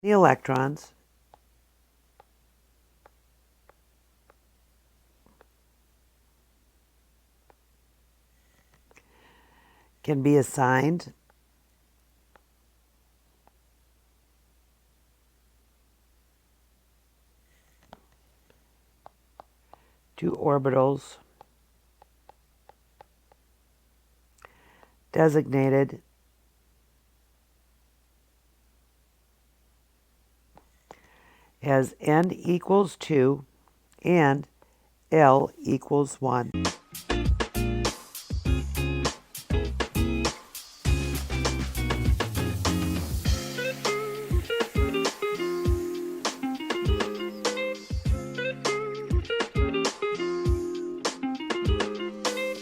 The electrons can be assigned to orbitals designated as n equals 2 and L equals 1.